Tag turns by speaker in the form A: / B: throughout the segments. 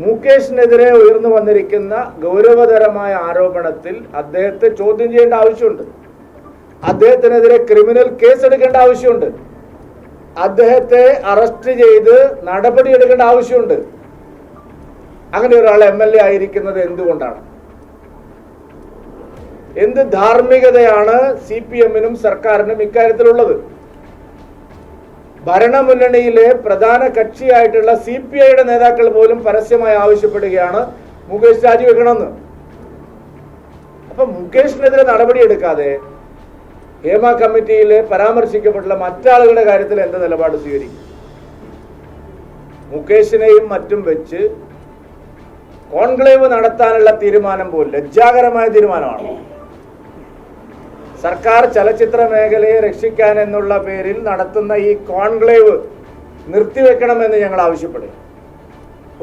A: മുകേഷിനെതിരെ ഉയർന്നു വന്നിരിക്കുന്ന ഗൗരവതരമായ ആരോപണത്തിൽ അദ്ദേഹത്തെ ചോദ്യം ചെയ്യേണ്ട ആവശ്യമുണ്ട്. അദ്ദേഹത്തിനെതിരെ ക്രിമിനൽ കേസെടുക്കേണ്ട ആവശ്യമുണ്ട്. അദ്ദേഹത്തെ അറസ്റ്റ് ചെയ്ത് നടപടിയെടുക്കേണ്ട ആവശ്യമുണ്ട്. അങ്ങനെ ഒരാൾ MLA ആയിരിക്കുന്നത് എന്തുകൊണ്ടാണ്? എന്ത് ധാർമ്മികതയാണ് CPM-നും സർക്കാരിനും ഇക്കാര്യത്തിലുള്ളത്? ഭരണമുന്നണിയിലെ പ്രധാന കക്ഷിയായിട്ടുള്ള CPI-യുടെ നേതാക്കൾ പോലും പരസ്യമായി ആവശ്യപ്പെടുകയാണ് മുകേഷ് രാജിവെക്കണമെന്ന്. അപ്പൊ മുകേഷിനെതിരെ നടപടിയെടുക്കാതെ ഹേമ കമ്മിറ്റിയിൽ പരാമർശിക്കപ്പെട്ടുള്ള മറ്റാളുകളുടെ കാര്യത്തിൽ എന്ത് നിലപാട് സ്വീകരിക്കും? മുകേഷിനെയും മറ്റും വെച്ച് കോൺക്ലേവ് നടത്താനുള്ള തീരുമാനം പോലും ലജ്ജാകരമായ തീരുമാനമാണ്. സർക്കാർ ചലച്ചിത്ര മേഖലയെ രക്ഷിക്കാൻ എന്നുള്ള പേരിൽ നടത്തുന്ന ഈ കോൺക്ലേവ് നിർത്തിവെക്കണമെന്ന് ഞങ്ങൾ ആവശ്യപ്പെടും.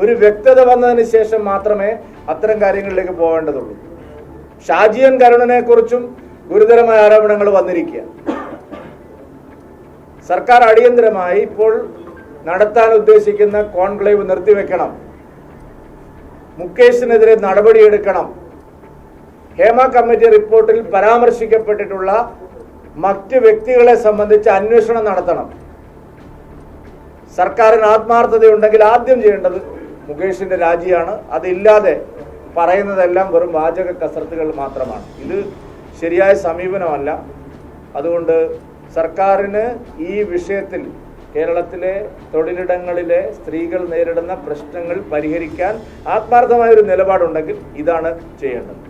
A: ഒരു വ്യക്തത വന്നതിന് ശേഷം മാത്രമേ അത്തരം കാര്യങ്ങളിലേക്ക് പോകേണ്ടതുള്ളൂ. ഷാജിയൻ കരുണനെ കുറിച്ചും ഗുരുതരമായ ആരോപണങ്ങൾ വന്നിരിക്കുക. സർക്കാർ അടിയന്തരമായി ഇപ്പോൾ നടത്താൻ ഉദ്ദേശിക്കുന്ന കോൺക്ലേവ് നിർത്തിവെക്കണം. മുകേഷിനെതിരെ നടപടിയെടുക്കണം. ഹേമ കമ്മിറ്റി റിപ്പോർട്ടിൽ പരാമർശിക്കപ്പെട്ടിട്ടുള്ള മറ്റ് വ്യക്തികളെ സംബന്ധിച്ച് അന്വേഷണം നടത്തണം. സർക്കാരിന് ആത്മാർത്ഥതയുണ്ടെങ്കിൽ ആദ്യം ചെയ്യേണ്ടത് മുകേഷിന്റെ രാജിയാണ്. അതില്ലാതെ പറയുന്നതെല്ലാം വെറും വാചക കസർത്തുകൾ മാത്രമാണ്. ഇത് ശരിയായ സമീപനമല്ല. അതുകൊണ്ട് സർക്കാരിന് ഈ വിഷയത്തിൽ കേരളത്തിലെ തൊഴിലിടങ്ങളിലെ സ്ത്രീകൾ നേരിടുന്ന പ്രശ്നങ്ങൾ പരിഹരിക്കാൻ ആത്മാർത്ഥമായൊരു നിലപാടുണ്ടെങ്കിൽ ഇതാണ് ചെയ്യേണ്ടത്.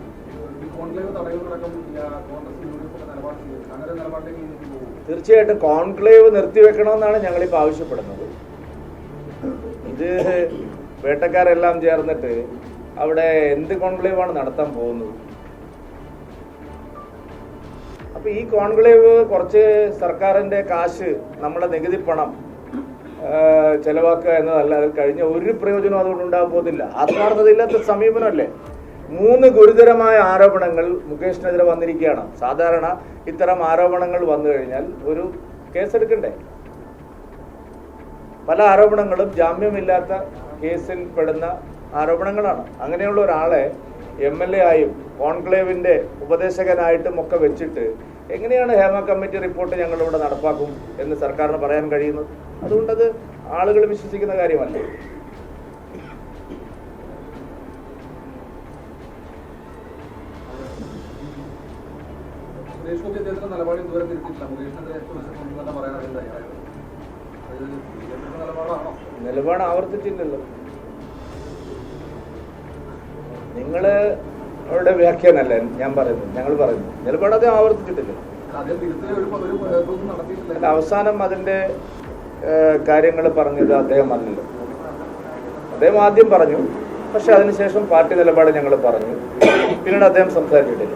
A: തീർച്ചയായിട്ടും കോൺക്ലേവ് നിർത്തിവെക്കണമെന്നാണ് ഞങ്ങളിപ്പോൾ ആവശ്യപ്പെടുന്നത്. ഇത് വേട്ടക്കാരെല്ലാം ചേർന്നിട്ട് അവിടെ എന്ത് കോൺക്ലേവാണ് നടത്താൻ പോകുന്നത്? അപ്പൊ ഈ കോൺക്ലേവ് കുറച്ച് സർക്കാരിന്റെ കാശ്, നമ്മുടെ നികുതി പണം ചെലവാക്കുക എന്നതല്ല. അത് കഴിഞ്ഞ ഒരു പ്രയോജനം അതുകൊണ്ട് ഉണ്ടാകാൻ പോകുന്നില്ല. ആത്മാർത്ഥതയില്ലാത്ത സമീപനമല്ലേ? 3 ഗുരുതരമായ ആരോപണങ്ങൾ മുകേഷിനെതിരെ വന്നിരിക്കുകയാണ്. സാധാരണ ഇത്തരം ആരോപണങ്ങൾ വന്നു കഴിഞ്ഞാൽ ഒരു കേസെടുക്കണ്ടേ? പല ആരോപണങ്ങളും ജാമ്യമില്ലാത്ത കേസിൽ പെടുന്ന ആരോപണങ്ങളാണ്. അങ്ങനെയുള്ള ഒരാളെ MLA ആയും കോൺക്ലേവിന്റെ ഉപദേശകനായിട്ടും ഒക്കെ വെച്ചിട്ട് എങ്ങനെയാണ് ഹേമ കമ്മിറ്റി റിപ്പോർട്ട് ഞങ്ങളിവിടെ നടപ്പാക്കും എന്ന് സർക്കാരിന് പറയാൻ കഴിയുന്നത്? അതുകൊണ്ടത് ആളുകൾ വിശ്വസിക്കുന്ന കാര്യമല്ല. നിലപാട് ആവർത്തിച്ചില്ലല്ലോ. നിങ്ങളുടെ വ്യാഖ്യാനല്ലേ ഞാൻ പറയുന്നത്? ഞങ്ങൾ പറയുന്നു നിലപാട് അദ്ദേഹം ആവർത്തിച്ചിട്ടില്ല. അവസാനം അതിന്റെ കാര്യങ്ങൾ പറഞ്ഞത് അദ്ദേഹം അല്ലല്ലോ. അദ്ദേഹം ആദ്യം പറഞ്ഞു, പക്ഷെ അതിനുശേഷം പാർട്ടി നിലപാട് ഞങ്ങൾ പറഞ്ഞു. പിന്നീട് അദ്ദേഹം സംസാരിച്ചിട്ടില്ല.